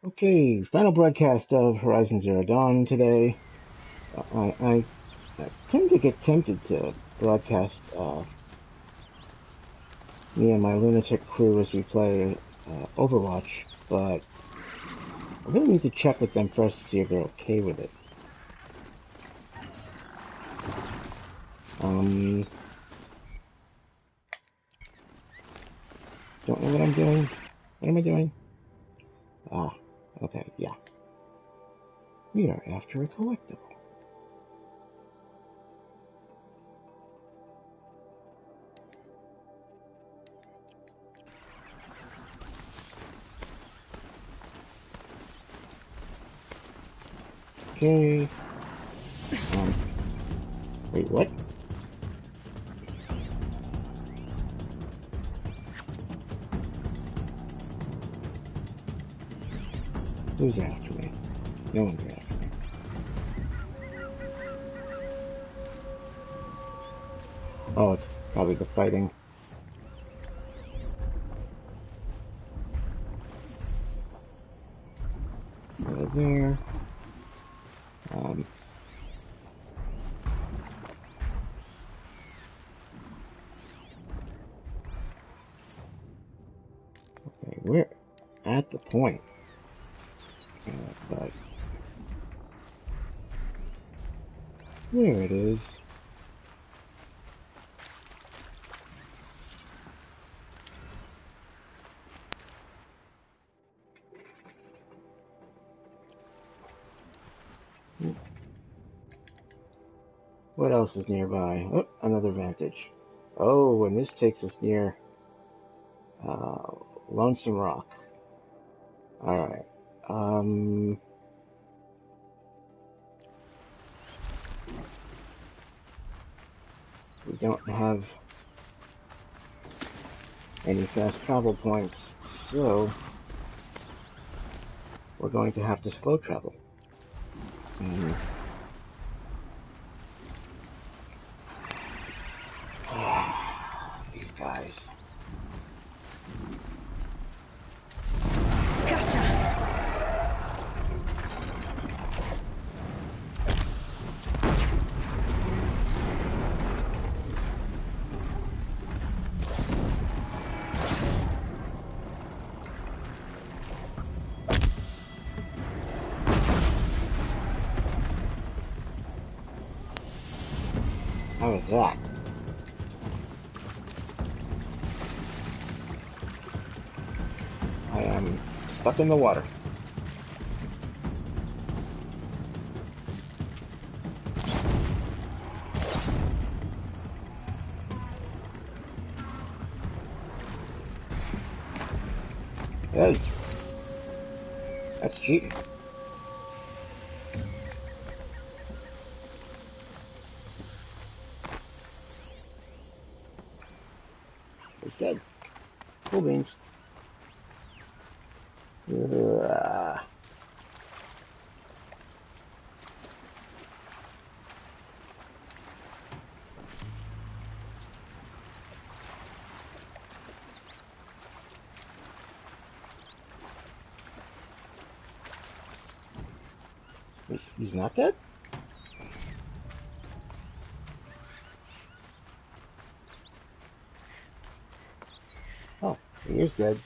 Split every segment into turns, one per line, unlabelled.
Okay, final broadcast of Horizon Zero Dawn today. I tend to get tempted to broadcast me and my lunatic crew as we play Overwatch, but I really need to check with them first to see if they're okay with it. Don't know what I'm doing. What am I doing? Ah, okay, yeah. We are after a collectible. Okay. Wait, what? Who's after me? No one's after me. Oh, it's probably the fighting. Over there. Okay, we're at the point. But there it is. What else is nearby? Oh, another vantage. Oh, and this takes us near Lonesome Rock. Alright. We don't have any fast travel points, so we're going to have to slow travel. These guys. How was that? I am stuck in the water. Hey, that's cheating. It's dead. Cool beans. He's not dead? Oh, he is dead.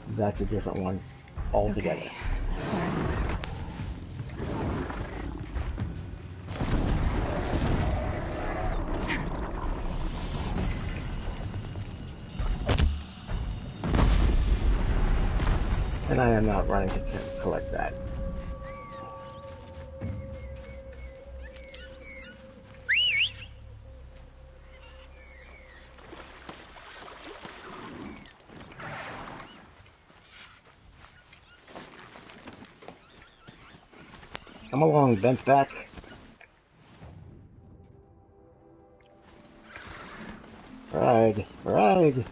That's a different one altogether.
Okay.
And I am not running to collect that. Come along, bent back. Ride, ride.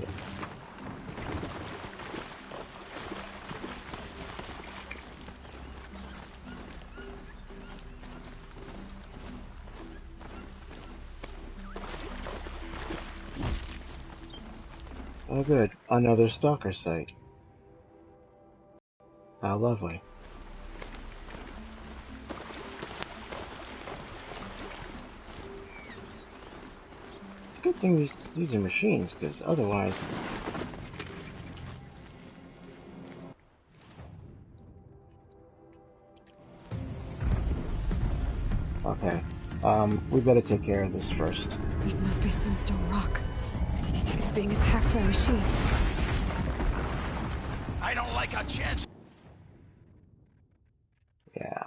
Yes. Oh good, another stalker site. How lovely. Good thing these are machines, because otherwise... Okay, we better take care of this first.
This must be Sunstone Rock. It's being attacked by machines.
I don't like our chances.
Yeah.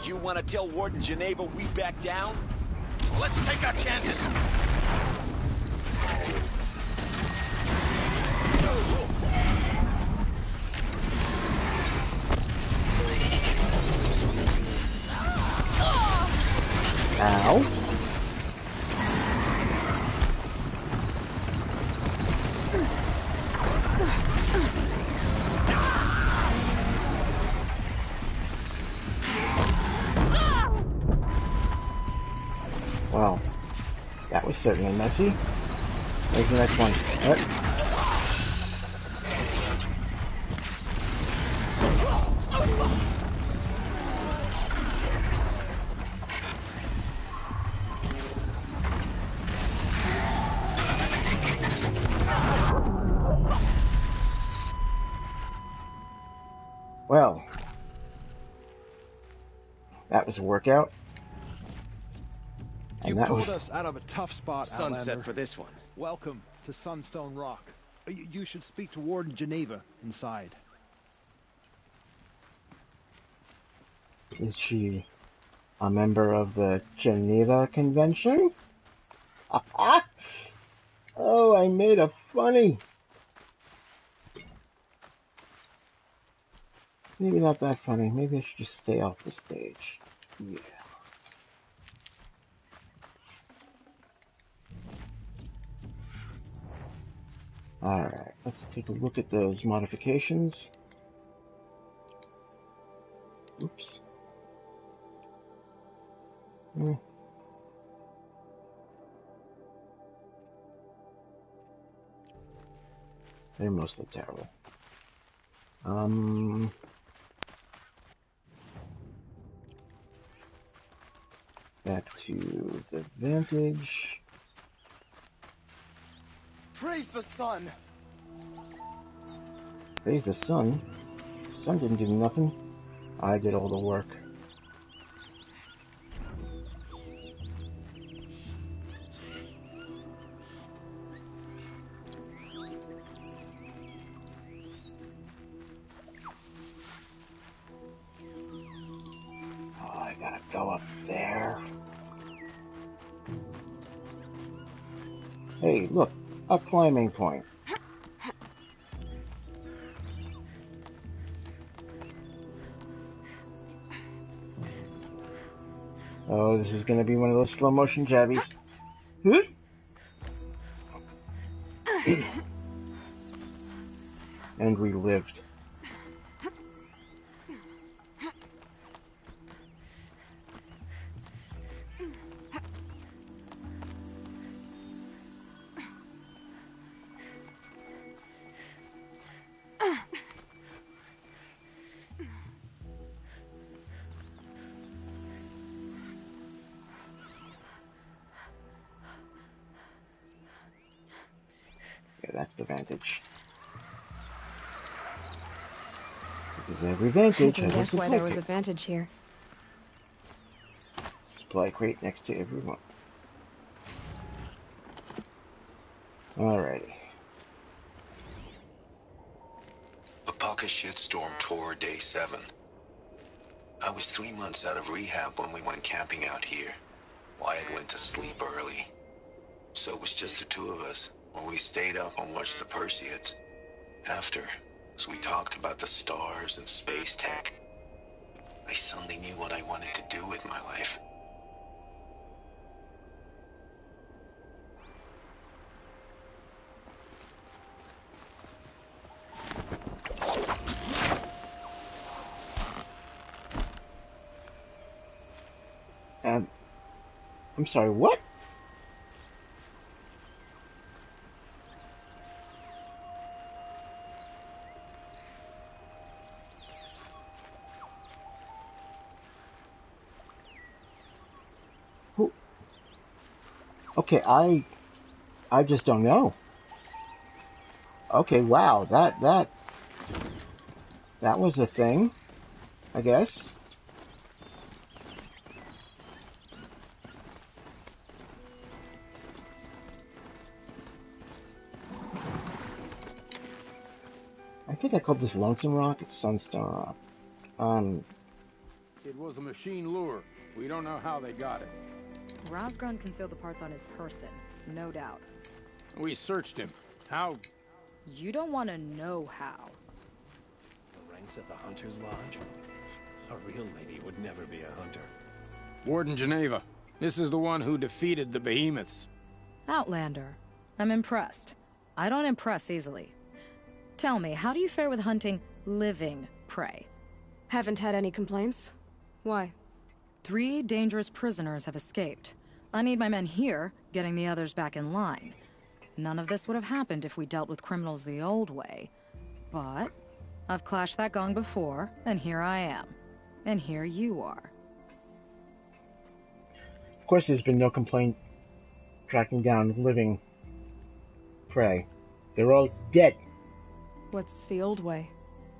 You want to tell Warden Geneva we back down? Well, let's take our chances.
Ow. Well, that was certainly messy. Where's the next one? What? Well, that was a workout.
You
And that
pulled
was...
us out of a tough spot,
Sunset
Outlander.
for this one.
Welcome to Sunstone Rock. You should speak to Warden Geneva inside.
Is she a member of the Geneva Convention? Oh, I made a funny. Maybe not that funny. Maybe I should just stay off the stage. Yeah. Alright, let's take a look at those modifications. Oops. They're mostly terrible. Back to the Vantage.
Praise the sun!
Praise the sun. The sun didn't do nothing. I did all the work. Oh, I gotta go up there. Hey, look, a climbing point. Oh, this is gonna be one of those slow motion jabbies. And we lived. Yeah, that's the Vantage. Because every Vantage
I can
has a
guess why
supply
there was
crate.
a Vantage here.
Supply crate next to every one. Alrighty.
Apaka Shitstorm Tour Day 7. I was 3 months out of rehab when we went camping out here. Wyatt went to sleep early. So it was just the two of us when we stayed up and watched the Perseids. After, as we talked about the stars and space tech, I suddenly knew what I wanted to do with my life.
I'm sorry, what? Okay, I just don't know. Okay, wow, that was a thing, I guess. I think I called this Lonesome Rock. It's Sunstone Rock.
It was a machine lure. We don't know how they got it.
Razgrund concealed the parts on his person, no doubt.
We searched him. How?
You don't want to know how.
The ranks at the Hunter's Lodge? A real lady would never be a hunter.
Warden Geneva. This is the one who defeated the behemoths.
Outlander. I'm impressed. I don't impress easily. Tell me, how do you fare with hunting living prey?
Haven't had any complaints. Why?
3 dangerous prisoners have escaped. I need my men here, getting the others back in line. None of this would have happened if we dealt with criminals the old way. But I've clashed that gong before, and here I am. And here you are.
Of course, there's been no complaint tracking down living prey. They're all dead.
What's the old way?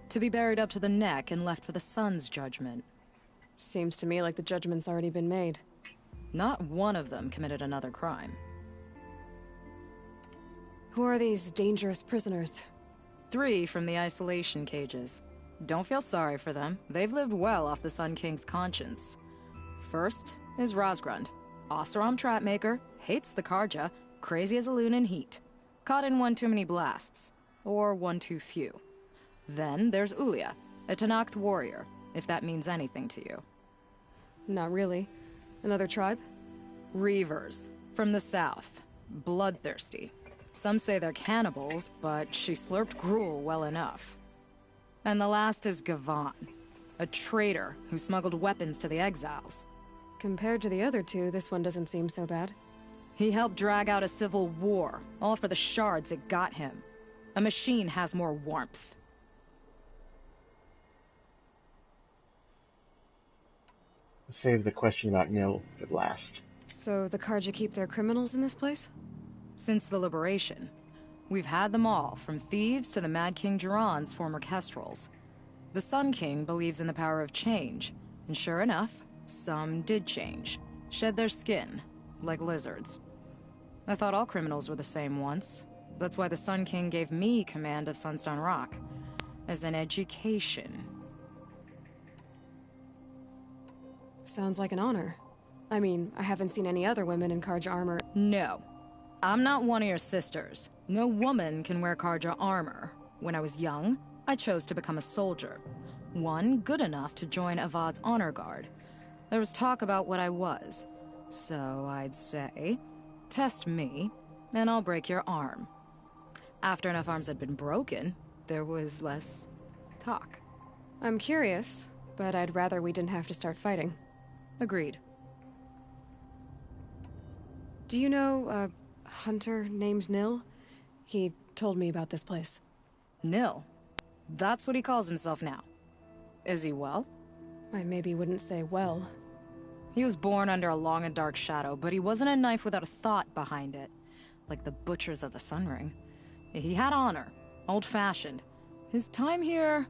To be buried up to the neck and left for the sun's judgment.
Seems to me like the judgment's already been made.
Not one of them committed another crime.
Who are these dangerous prisoners?
3 from the isolation cages. Don't feel sorry for them. They've lived well off the Sun King's conscience. First is Razgrund. Oseram trapmaker, hates the Karja, crazy as a loon in heat. Caught in one too many blasts. Or one too few. Then there's Ulia, a Tanakh warrior, if that means anything to you.
Not really. Another tribe?
Reavers, from the south. Bloodthirsty. Some say they're cannibals, but she slurped gruel well enough. And the last is Gavan, a traitor who smuggled weapons to the exiles.
Compared to the other 2, this one doesn't seem so bad.
He helped drag out a civil war, all for the shards it got him. A machine has more warmth.
Save the question about Nil for last.
So the Karja keep their criminals in this place?
Since the liberation, we've had them all, from thieves to the Mad King Jiran's former kestrels. The Sun King believes in the power of change, and sure enough, some did change. Shed their skin, like lizards. I thought all criminals were the same once. That's why the Sun King gave me command of Sunstone Rock. As an education.
Sounds like an honor. I mean, I haven't seen any other women in Karja armor.
No. I'm not one of your sisters. No woman can wear Karja armor. When I was young, I chose to become a soldier. One good enough to join Avad's honor guard. There was talk about what I was. So I'd say, test me, and I'll break your arm. After enough arms had been broken, there was less talk.
I'm curious, but I'd rather we didn't have to start fighting.
Agreed.
Do you know a hunter named Nil? He told me about this place.
Nil? That's what he calls himself now. Is he well?
I maybe wouldn't say well.
He was born under a long and dark shadow, but he wasn't a knife without a thought behind it. Like the butchers of the Sun Ring. He had honor, old-fashioned. His time here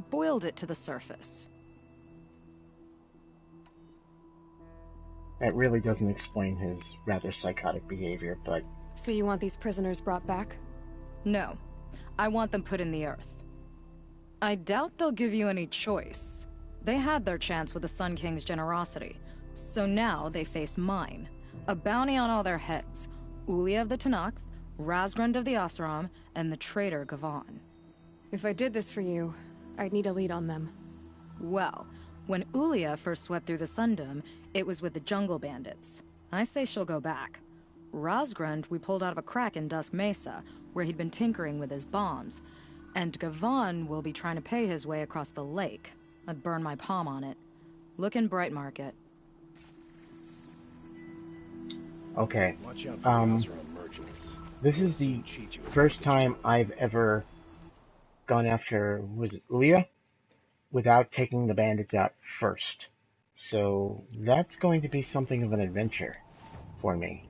boiled it to the surface.
That really doesn't explain his rather psychotic behavior, but...
So you want these prisoners brought back?
No. I want them put in the earth. I doubt they'll give you any choice. They had their chance with the Sun King's generosity, so now they face mine. A bounty on all their heads. Ulia of the Tanakh, Razgrund of the Oseram, and the traitor Gavan.
If I did this for you, I'd need a lead on them.
Well, when Ulia first swept through the Sundom, it was with the jungle bandits. I say she'll go back. Razgrund we pulled out of a crack in Dusk Mesa, where he'd been tinkering with his bombs. And Gavan will be trying to pay his way across the lake. I'd burn my palm on it. Look in Bright Market.
Okay.
Watch out for Oseram merchants.
This is the first time I've ever gone after, was it Ulia? Without taking the bandits out first. So that's going to be something of an adventure. for me.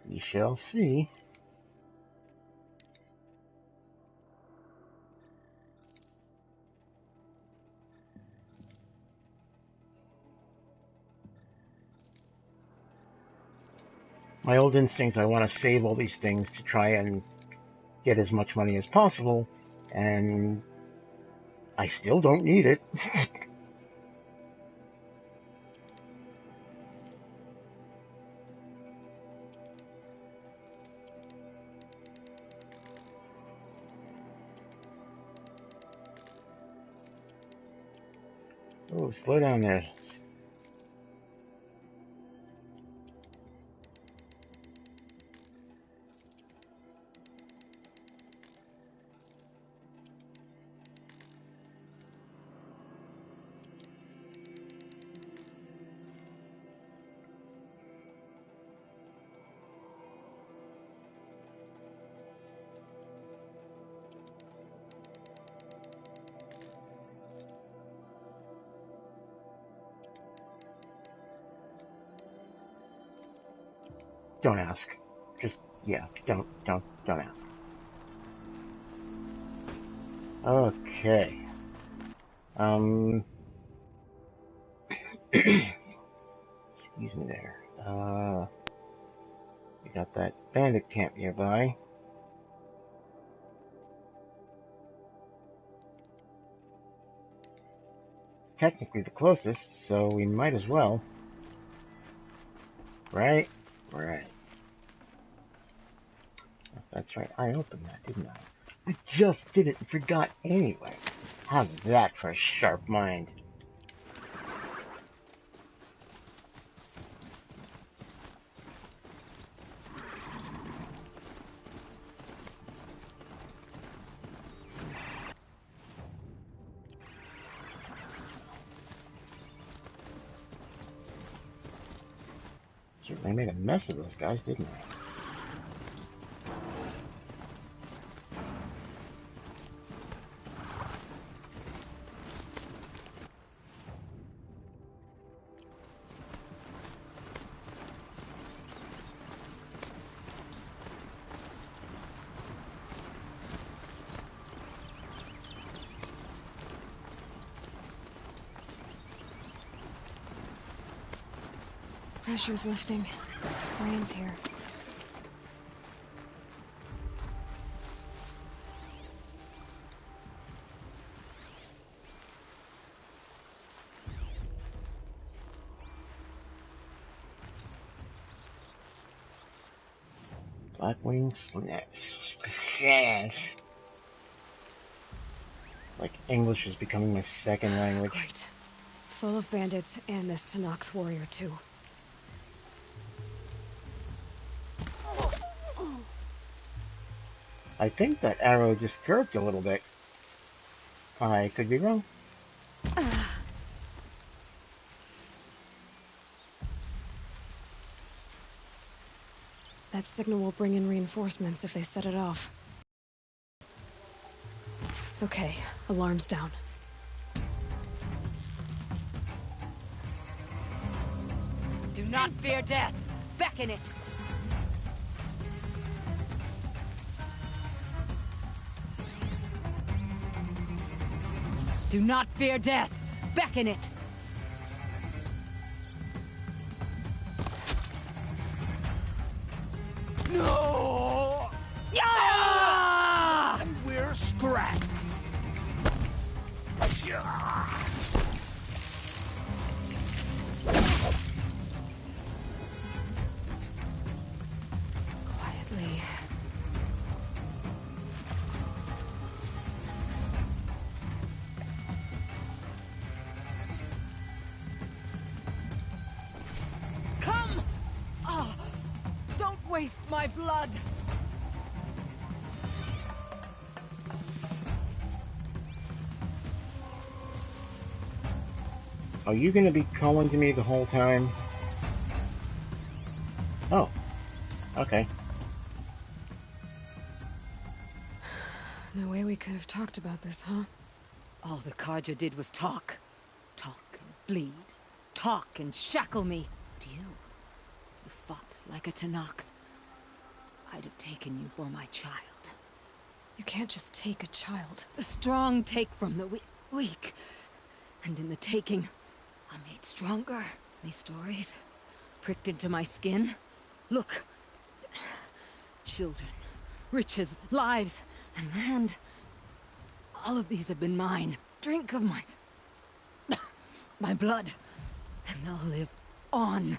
We shall see. My old instincts, I want to save all these things to try and get as much money as possible, and I still don't need it. Oh, slow down there. Don't ask. Just, yeah, don't ask. Okay. Excuse me there. We got that bandit camp nearby. It's technically the closest, so we might as well. Right? Right. That's right, I opened that, didn't I? I just did it and forgot anyway. How's that for a sharp mind? Certainly made a mess of those guys, didn't I?
Pressure's lifting. Rain's here.
Blackwing Snag. Like English is becoming my second language.
Great. Full of bandits and this Tanakh warrior too.
I think that arrow just curved a little bit. I could be wrong.
That signal will bring in reinforcements if they set it off. Okay, alarm's down.
Do not fear death. Beckon it. Do not fear death. Beckon it.
No!
Ah!
And we're scrapped.
Quietly.
Come! Ah! Don't waste my blood!
Are you going to be calling to me the whole time? Oh, okay.
No way we could have talked about this, huh?
All the Carja did was talk. Talk and bleed. Talk and shackle me. But you fought like a Tanakh. I'd have taken you for my child.
You can't just take a child.
The strong take from the weak. And in the taking, I'm made stronger. These stories pricked into my skin. Look. Children, riches, lives, and land. All of these have been mine. Drink of my... my blood. And they'll live on.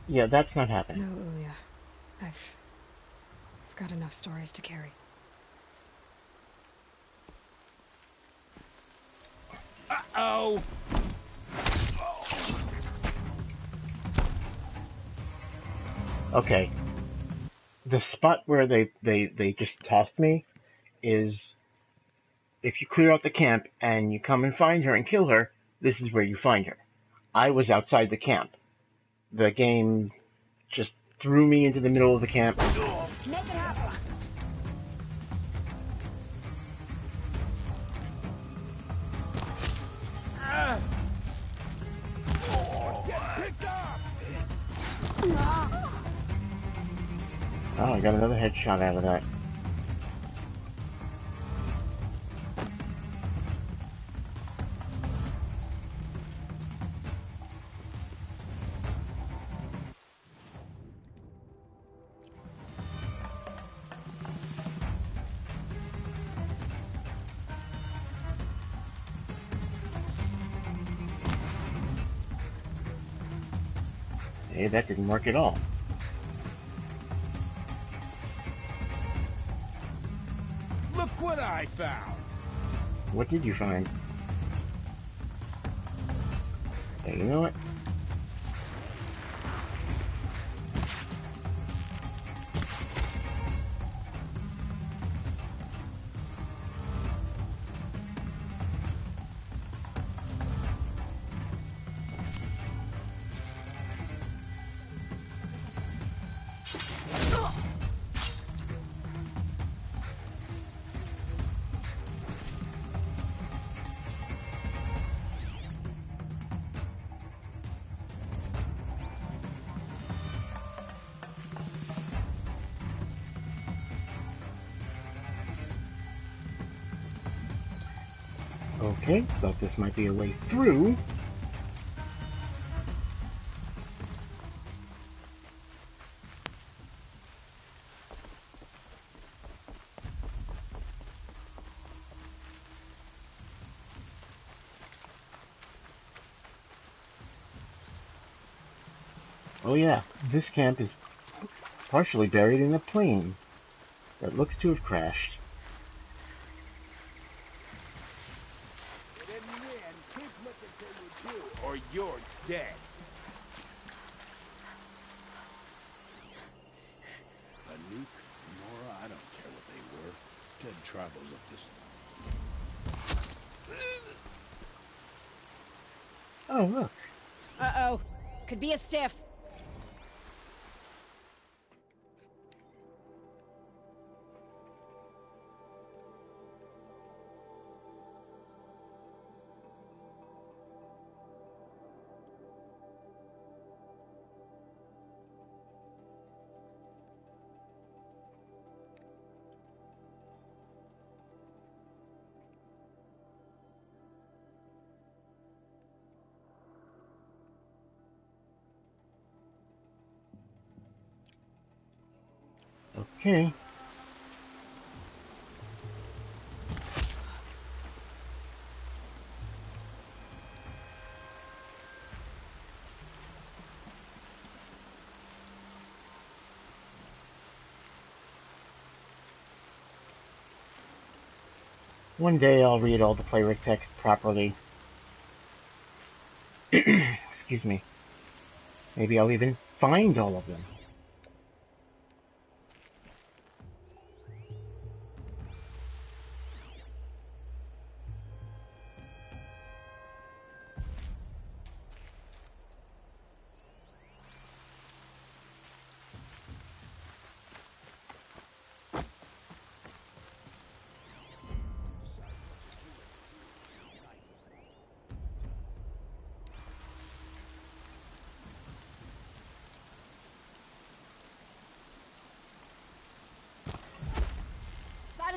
Yeah, that's not happening.
No, Ilya. I've got enough stories to carry.
Uh-oh!
Okay. The spot where they just tossed me is, if you clear out the camp and you come and find her and kill her, this is where you find her. I was outside the camp. The game just threw me into the middle of the camp. Oh, I got another headshot out of that. Hey, that didn't work at all.
Look what I found!
What did you find? Hey, you know what? Okay, thought this might be a way through. Oh yeah, this camp is partially buried in a plane that looks to have crashed.
You didn't win. Keep looking till you do, or you're dead.
Anouk, Nora, I don't care what they were. Dead tribals of this.
Oh, look.
Uh-oh. Could be a stiff.
Okay. One day I'll read all the player text properly. Excuse me. Maybe I'll even find all of them.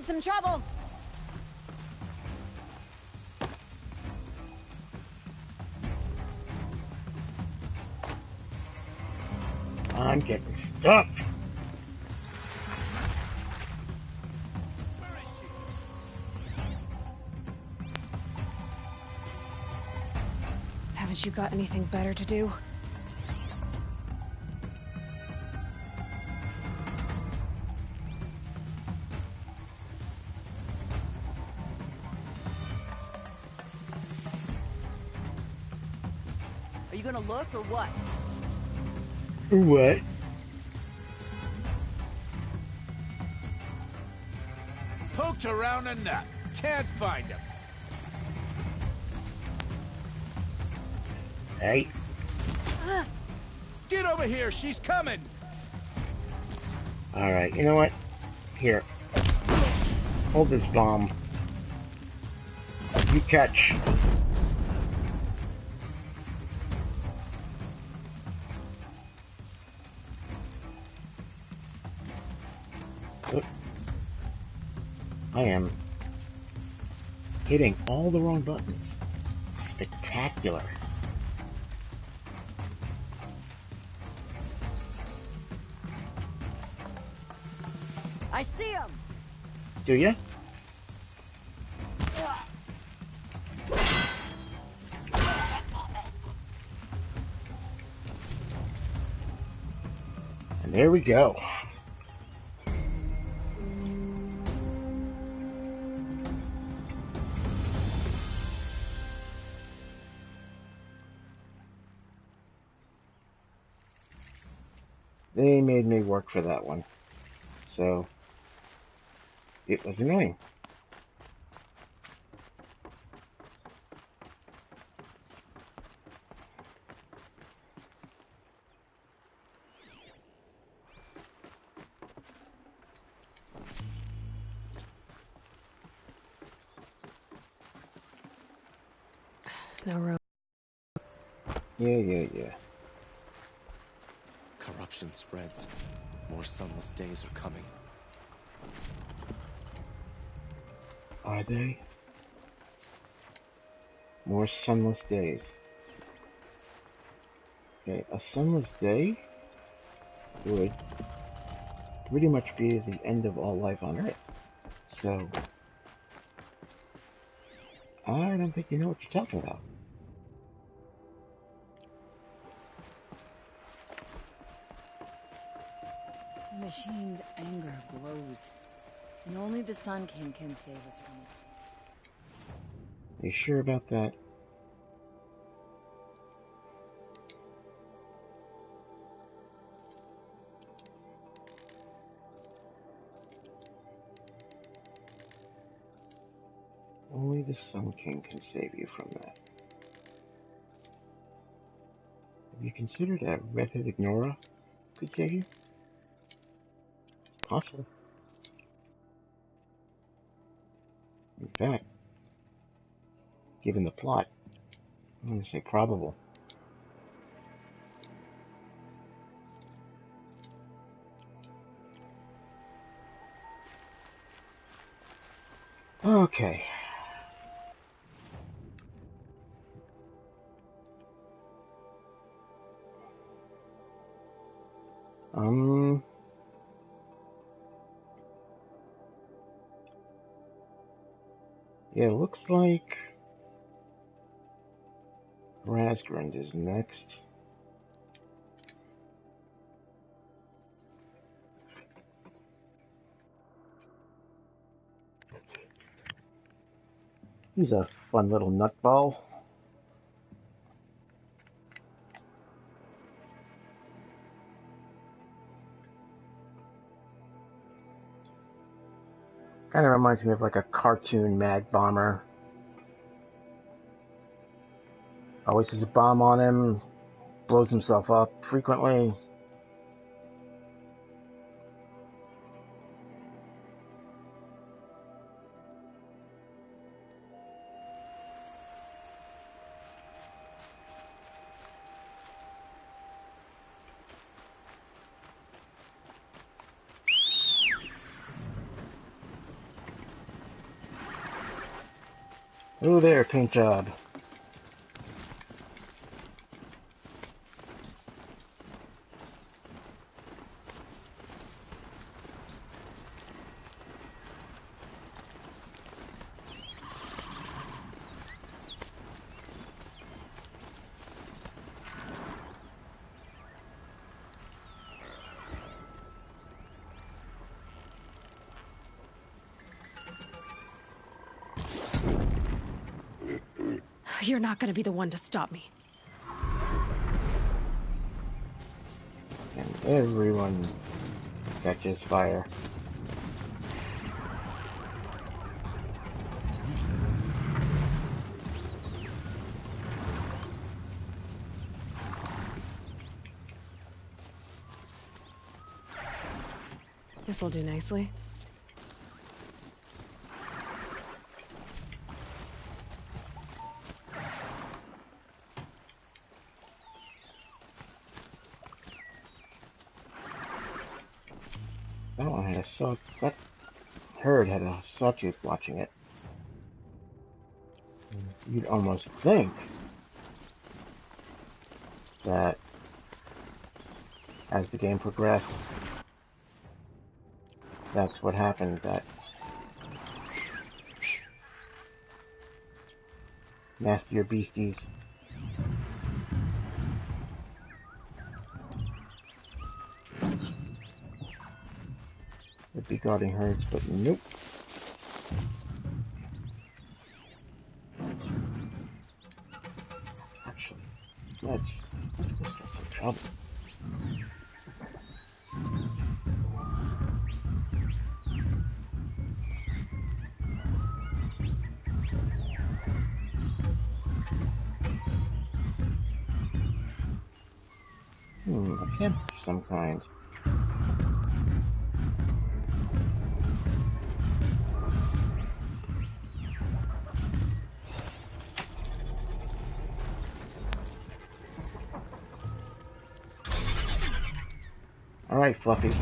in some trouble.
I'm getting stuck.
Haven't you got anything better to do?
Are you gonna look or what?
What?
Poked around enough. Can't find him.
Hey.
Get over here. She's coming.
Alright, you know what? Here. Hold this bomb. You catch. Oop. I am hitting all the wrong buttons. Spectacular.
I see him.
Do ya? And there we go. They made me work for that one. So, it was annoying.
No road.
Yeah.
Corruption spreads. More sunless days are coming.
Are they? More sunless days. Okay, a sunless day would pretty much be the end of all life on Earth. So, I don't think you know what you're talking about.
The machine's anger grows, and only the Sun King can save us from it.
You sure about that? Only the Sun King can save you from that. Have you considered that redheaded Nora could save you? It's possible. In fact, given the plot, I'm going to say probable. Okay. Yeah, it looks like Rasgrund is next. He's a fun little nutball. Kind of reminds me of like a cartoon mag bomber. Always has a bomb on him, blows himself up frequently. Oh, there, paint job.
You're not gonna be the one to stop me.
And everyone catches fire.
This'll do nicely.
That one had a saw. That herd had a sawtooth watching it. You'd almost think that as the game progressed, that's what happened. That nastier beasties would be guarding herds, but nope. Actually, let's go start some trouble. A camp of some kind. Alright, Fluffy.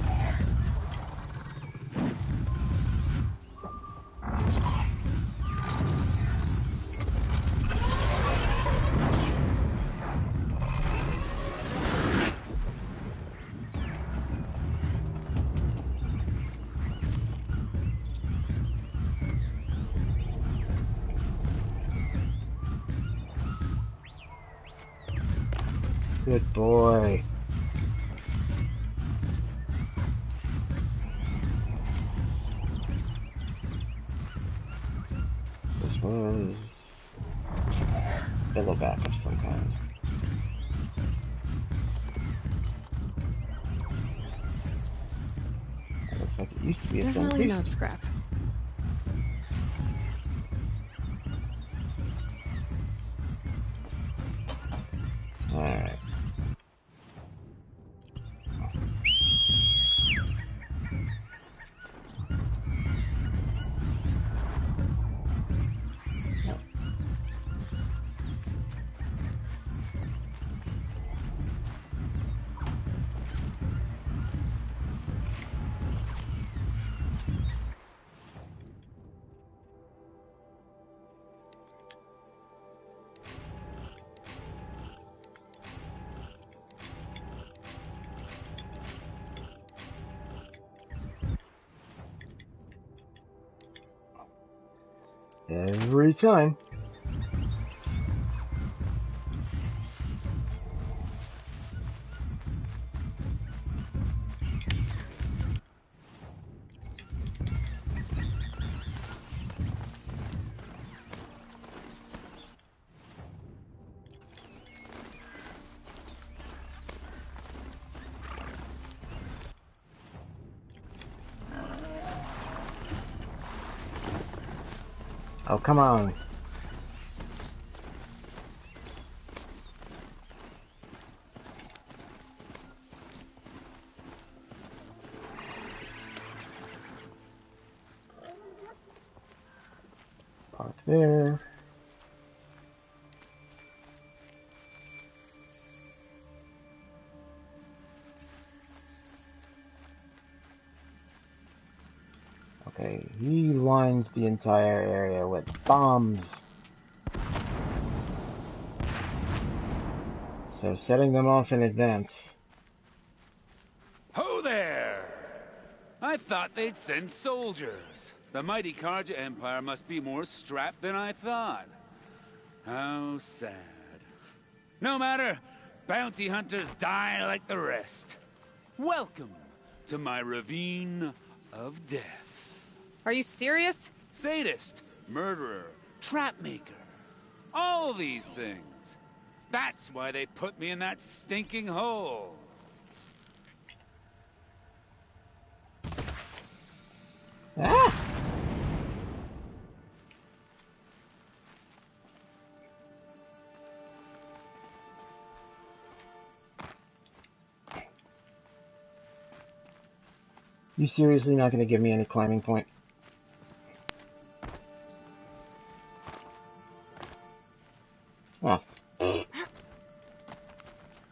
Good boy. This was yellowback of some kind. That looks like it used to be a
Definitely
centerpiece.
not scrap.
Alright. Every time. Oh, come on. Park there. Okay, he lines the entire area with bombs. So setting them off in advance.
Ho there! I thought they'd send soldiers. The mighty Karja Empire must be more strapped than I thought. How sad. No matter, bounty hunters die like the rest. Welcome to my ravine of death.
Are you serious?
Sadist, murderer, trapmaker. All these things. That's why they put me in that stinking hole.
Ah! You seriously not going to give me any climbing point? Oh.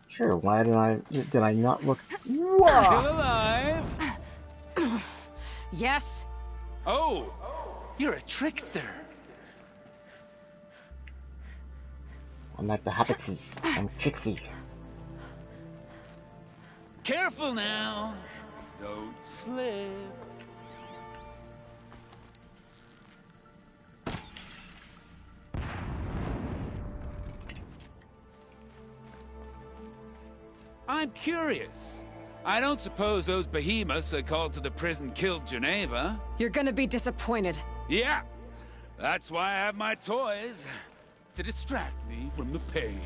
Sure, why did I not look? Whoa!
Still alive?
Yes.
Oh, you're a trickster.
I'm like the hobbitses. I'm tricksy.
Careful now. Don't slip. I'm curious. I don't suppose those behemoths I called to the prison killed Geneva.
You're gonna be disappointed.
Yeah, that's why I have my toys. To distract me from the pain.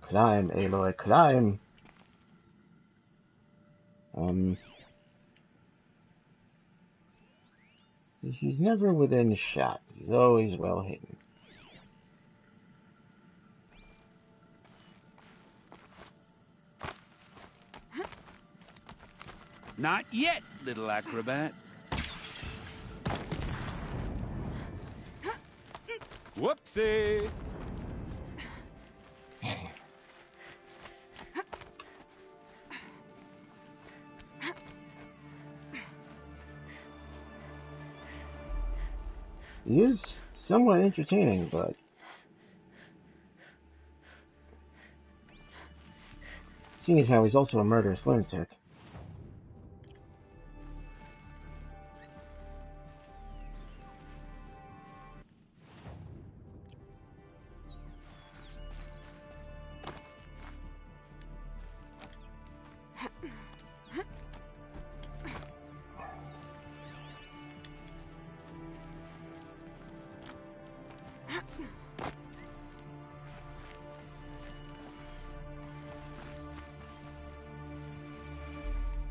Climb, Aloy, climb! He's never within shot. He's always well hidden.
Not yet, little acrobat. Whoopsie!
He is somewhat entertaining, but seeing as how he's also a murderous lunatic.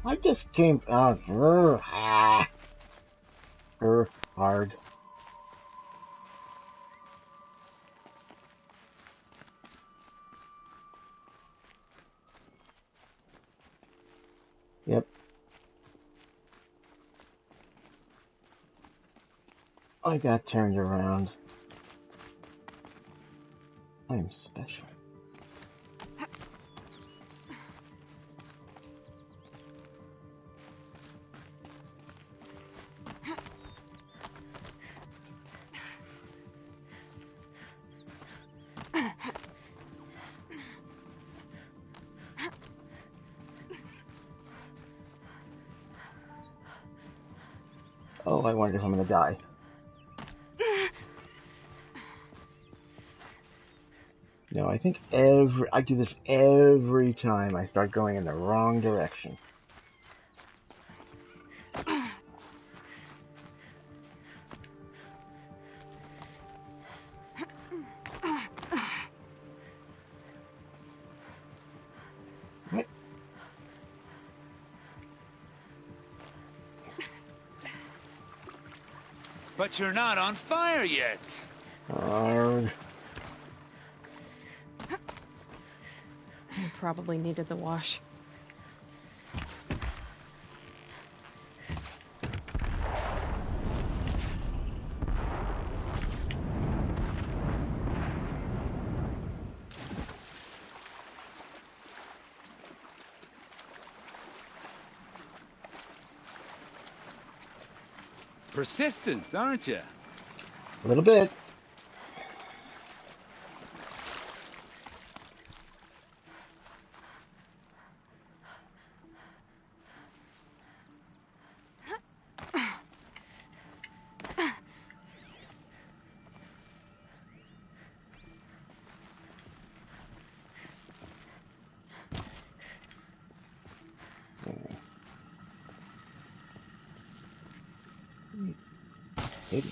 I just came out hard. Yep. I got turned around. I'm special. Oh, I wonder if I'm gonna die. No, I think I do this every time I start going in the wrong direction. What?
But you're not on fire yet.
You probably needed the wash.
Persistent, aren't you?
A little bit. Maybe.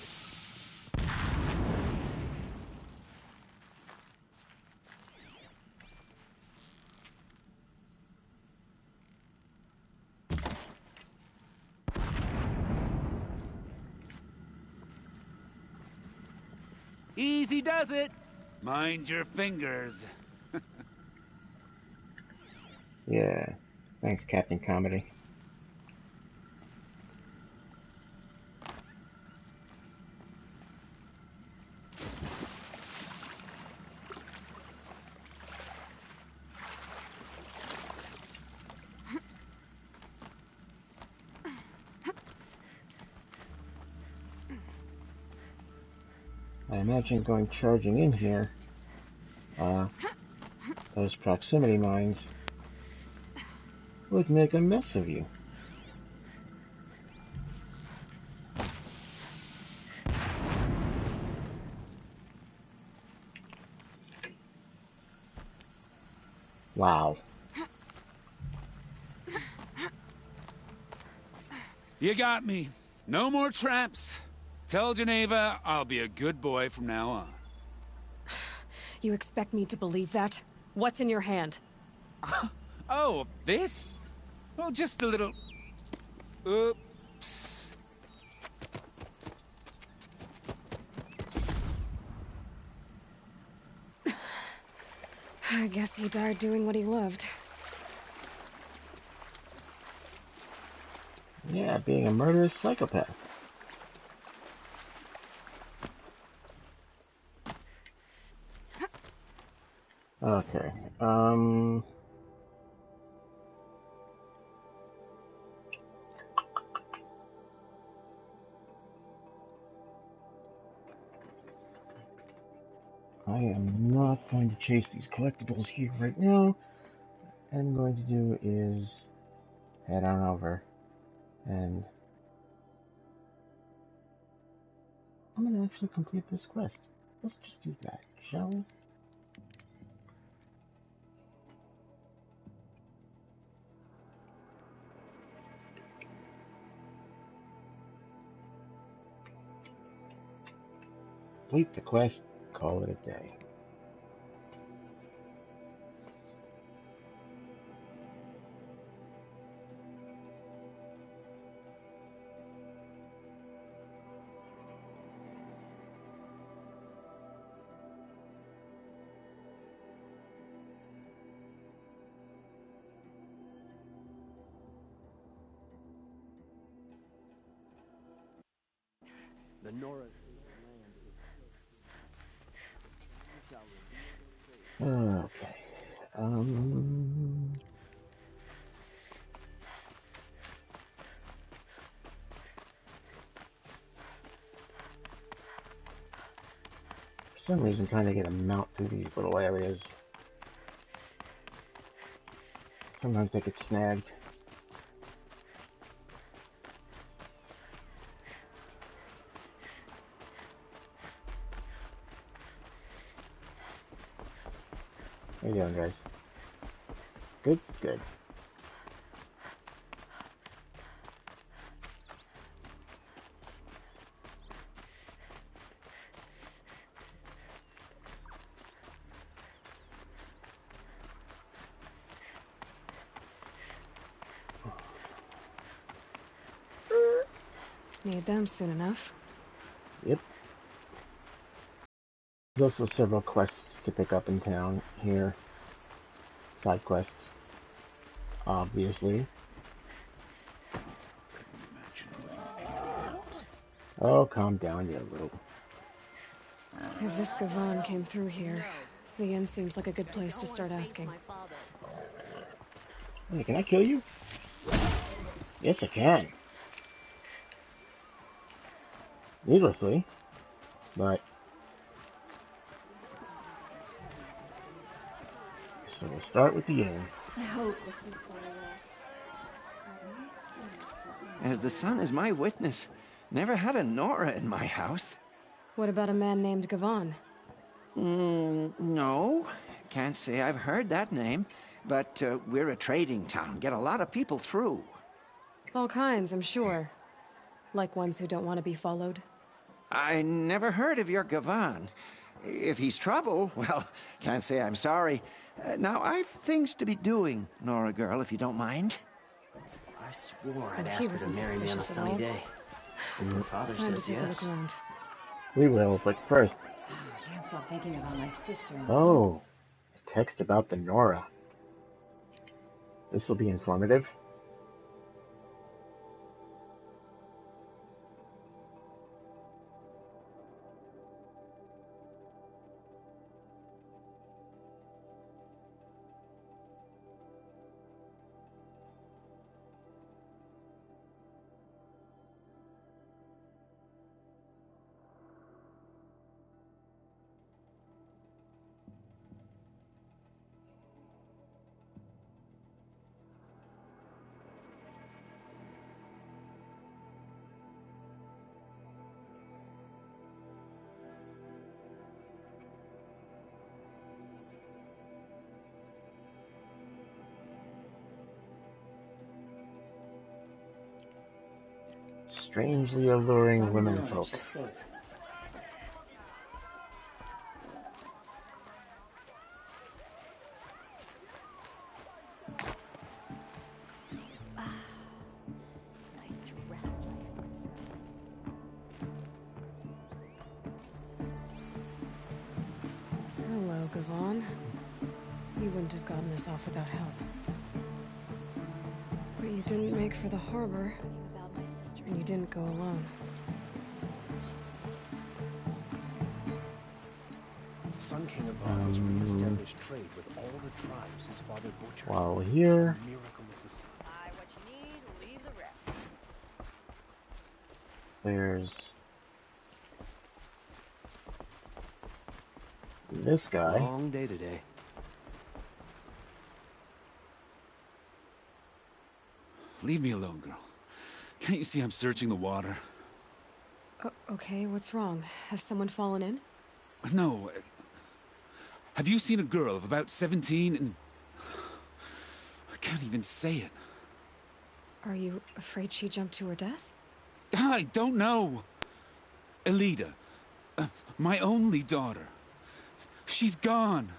Easy does it. Mind your fingers.
Yeah. Thanks, Captain Comedy. I imagine going charging in here, those proximity mines would make a mess of you. Wow.
You got me. No more traps. Tell Geneva I'll be a good boy from now on.
You expect me to believe that? What's in your hand?
Oh, this? Well, just a little... Oops.
I guess he died doing what he loved.
Yeah, being a murderous psychopath. Okay, I am not going to chase these collectibles here right now. What I'm going to do is head on over and I'm going to actually complete this quest. Let's just do that, shall we? Complete the quest, call it a day.
The Nora
Okay. For some reason, trying to get a mount through these little areas. Sometimes they get snagged. How you doing, guys? Good? Good.
Need them soon enough.
Yep. There's also several quests to pick up in town here. Side quests. Obviously. Oh, calm down, you little.
If this Gavan came through here, the inn seems like a good place to start asking.
Hey, can I kill you? Yes, I can. needlessly, but so we'll start with the inn.
I hope.
As the sun is my witness, never had a Nora in my house.
What about a man named Gavon?
No. Can't say I've heard that name. But we're a trading town. Get a lot of people through.
All kinds, I'm sure. Like ones who don't want to be followed.
I never heard of your Gavon. If he's trouble, well, can't say I'm sorry. Now, I've things to be doing, Nora girl, if you don't mind.
I swore I'd
And
ask
he
her to
wasn't
marry me on a
suspicious at
sunny
all.
day. Her father
Time to
says
take a
yes.
look around.
We will, but first.
I can't stop thinking about my sister. And
Oh, a text about the Nora. This will be informative. Strangely alluring womenfolk.
Hello, Gavon. You wouldn't have gotten this off without help. But you didn't make for the harbor. And you didn't go alone.
Sun King Avad has re-established trade with all the tribes his father butchered.
While we're here,
Miracle of the sun.
buy what you need, leave the rest.
there's this guy.
Long day today.
Leave me alone, girl. Can't you see I'm searching the water?
Okay, what's wrong? Has someone fallen in?
No. Have you seen a girl of about 17 and... I can't even say it.
Are you afraid she jumped to her death?
I don't know. Elida. My only daughter. She's gone.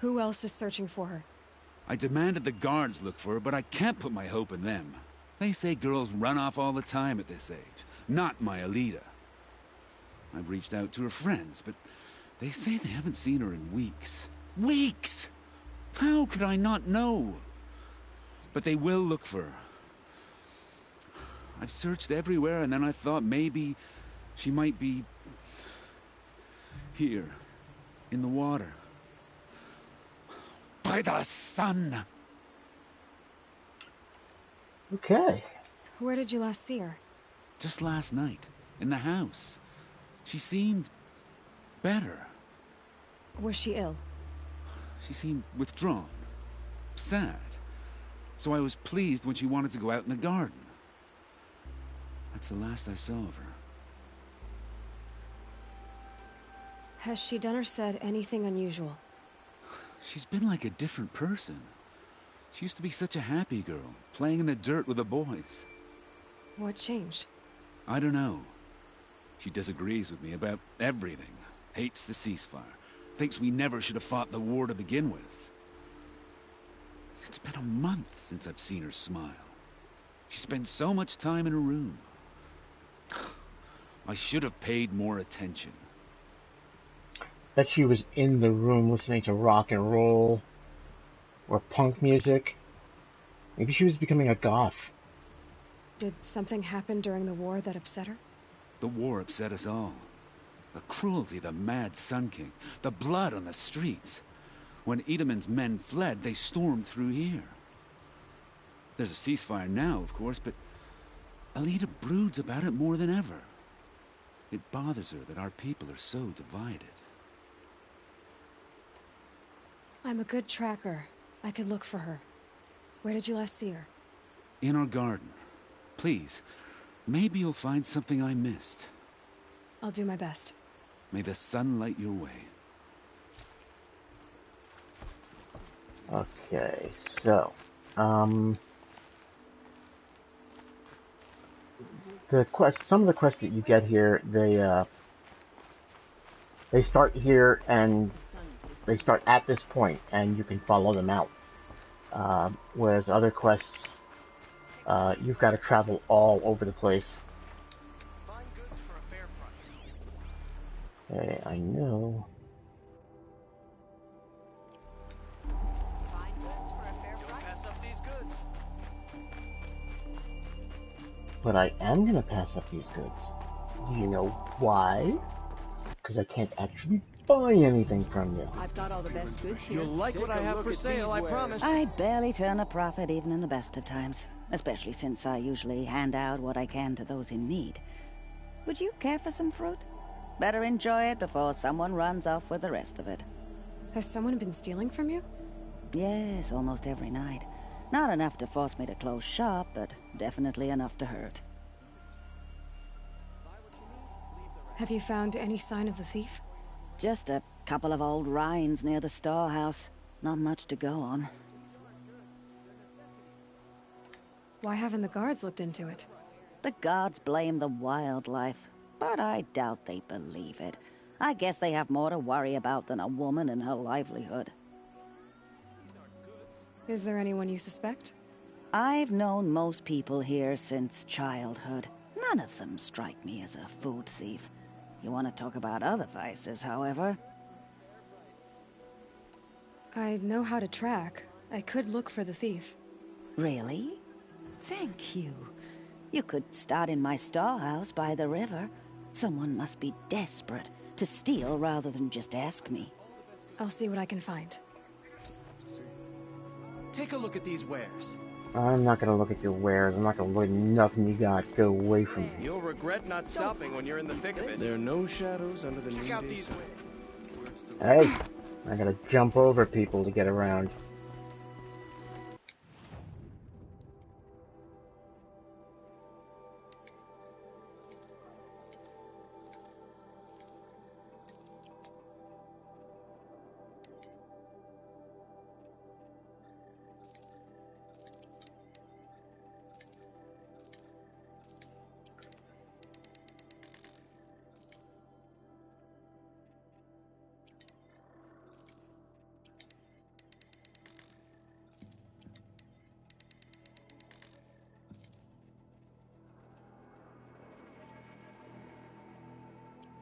Who else is searching for her?
I demanded the guards look for her, but I can't put my hope in them. They say girls run off all the time at this age. Not my Elida. I've reached out to her friends, but they say they haven't seen her in weeks. Weeks! How could I not know? But they will look for her. I've searched everywhere, and then I thought maybe she might be... here, in the water. By the sun!
Okay.
Where did you last see her?
Just last night, in the house. She seemed... better.
Was she ill?
She seemed withdrawn. Sad. So I was pleased when she wanted to go out in the garden. That's the last I saw of her.
Has she done or said anything unusual?
She's been like a different person. She used to be such a happy girl, playing in the dirt with the boys.
What changed?
I don't know. She disagrees with me about everything. Hates the ceasefire. Thinks we never should have fought the war to begin with. It's been a month since I've seen her smile. She spends so much time in her room. I should have paid more attention.
Bet she was in the room listening to rock and roll or punk music. Maybe she was becoming a goth.
Did something happen during the war that upset her?
The war upset us all. The cruelty of the mad Sun King. The blood on the streets. When Edamon's men fled, they stormed through here. There's a ceasefire now, of course, but Alita broods about it more than ever. It bothers her that our people are so divided.
I'm a good tracker. I could look for her. Where did you last see her?
In our garden. Please, maybe you'll find something I missed.
I'll do my best.
May the sun light your way.
Okay, so, some of the quests that you get here, they start here and they start at this point, and you can follow them out. Whereas other quests, you've got to travel all over the place.
Find goods for a fair price.
Okay, I know.
Find goods for a fair price. Don't pass up these goods.
But I am going to pass up these goods. Do you know why? Because I can't actually buy anything from you.
I've got all the best goods here.
You'll like what I have for sale, I promise.
I barely turn a profit even in the best of times, especially since I usually hand out what I can to those in need. Would you care for some fruit? Better enjoy it before someone runs off with the rest of it.
Has someone been stealing from you?
Yes, almost every night. Not enough to force me to close shop, but definitely enough to hurt.
Have you found any sign of the thief?
Just a couple of old rinds near the storehouse. Not much to go on.
Why haven't the guards looked into it?
The guards blame the wildlife, but I doubt they believe it. I guess they have more to worry about than a woman and her livelihood.
Is there anyone you suspect?
I've known most people here since childhood. None of them strike me as a food thief. You want to talk about other vices, however?
I know how to track. I could look for the thief.
Really? Thank you. You could start in my storehouse by the river. Someone must be desperate to steal rather than just ask me.
I'll see what I can find.
Take a look at these wares.
I'm not gonna look at your wares. I'm not gonna look at nothing you got. Go away from me.
You'll regret not stopping when you're in the thick of it.
There are no shadows under the
Check out these
wares.
Hey, I gotta jump over people to get around.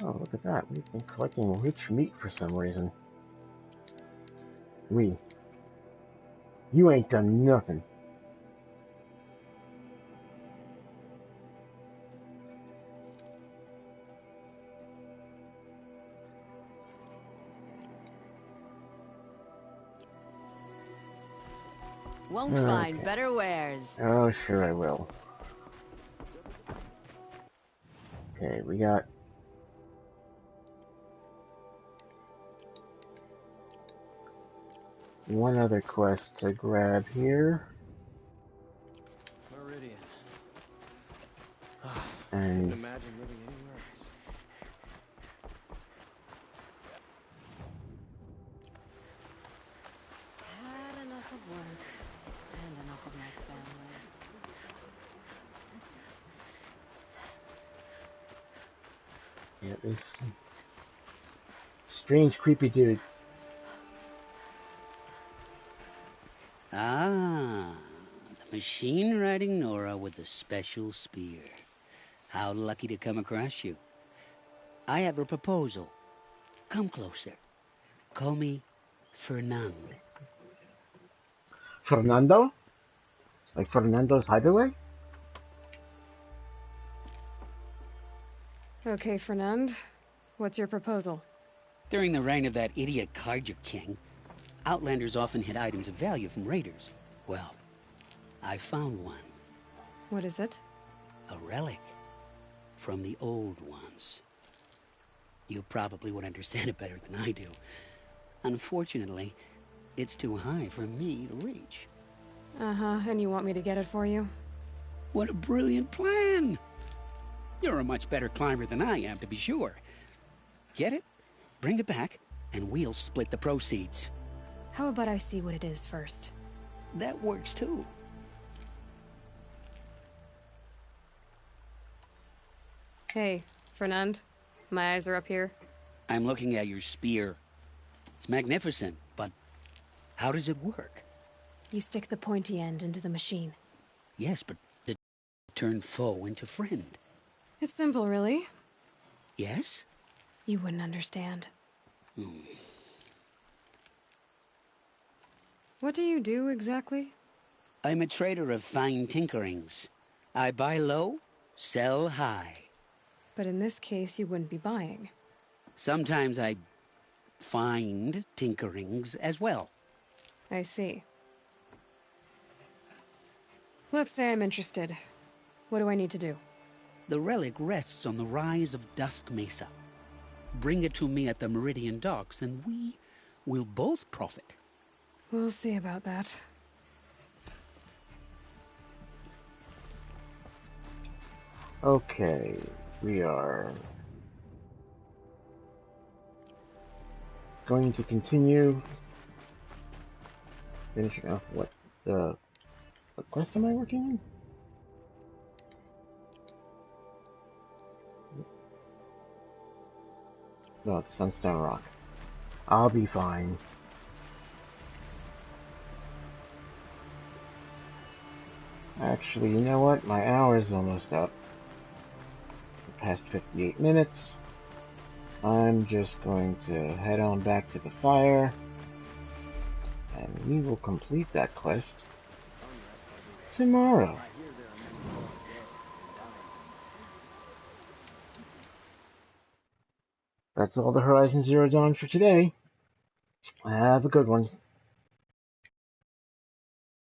Oh, look at that. We've been collecting rich meat for some reason. You ain't done nothing.
Won't find better wares.
Oh, sure I will. Okay, we got... one other quest to grab here.
Meridian.
And...
Couldn't imagine living anywhere else.
Had enough of work and enough of my family.
yeah, this... strange, creepy dude.
Ah, the machine-riding Nora with the special spear. How lucky to come across you. I have a proposal. Come closer. Call me Fernand.
Fernando? Like Fernando's hideaway?
Okay, Fernand. What's your proposal?
During the reign of that idiot Carja King, Outlanders often hid items of value from raiders. Well, I found one.
What is it?
A relic from the old ones. You probably would understand it better than I do. Unfortunately, it's too high for me to reach.
Uh-huh, and you want me to get it for you?
What a brilliant plan! You're a much better climber than I am, to be sure. Get it, bring it back, and we'll split the proceeds.
How about I see what it is first?
That works too.
Hey, Fernand. My eyes are up here.
I'm looking at your spear. It's magnificent, but how does it work?
You stick the pointy end into the machine.
Yes, but to turn foe into friend.
It's simple, really.
Yes?
You wouldn't understand. What do you do, exactly?
I'm a trader of fine tinkerings. I buy low, sell high.
But in this case, you wouldn't be buying.
Sometimes I find tinkerings as well.
I see. Let's say I'm interested. What do I need to do?
The relic rests on the rise of Dusk Mesa. Bring it to me at the Meridian Docks, and we will both profit.
We'll see about that.
Okay, we are going to continue finishing off what quest am I working on? No, it's Sunstone Rock. I'll be fine. Actually, you know what? My hour is almost up. We're past 58 minutes. I'm just going to head on back to the fire, and we will complete that quest tomorrow. That's all the Horizon Zero Dawn for today. Have a good one.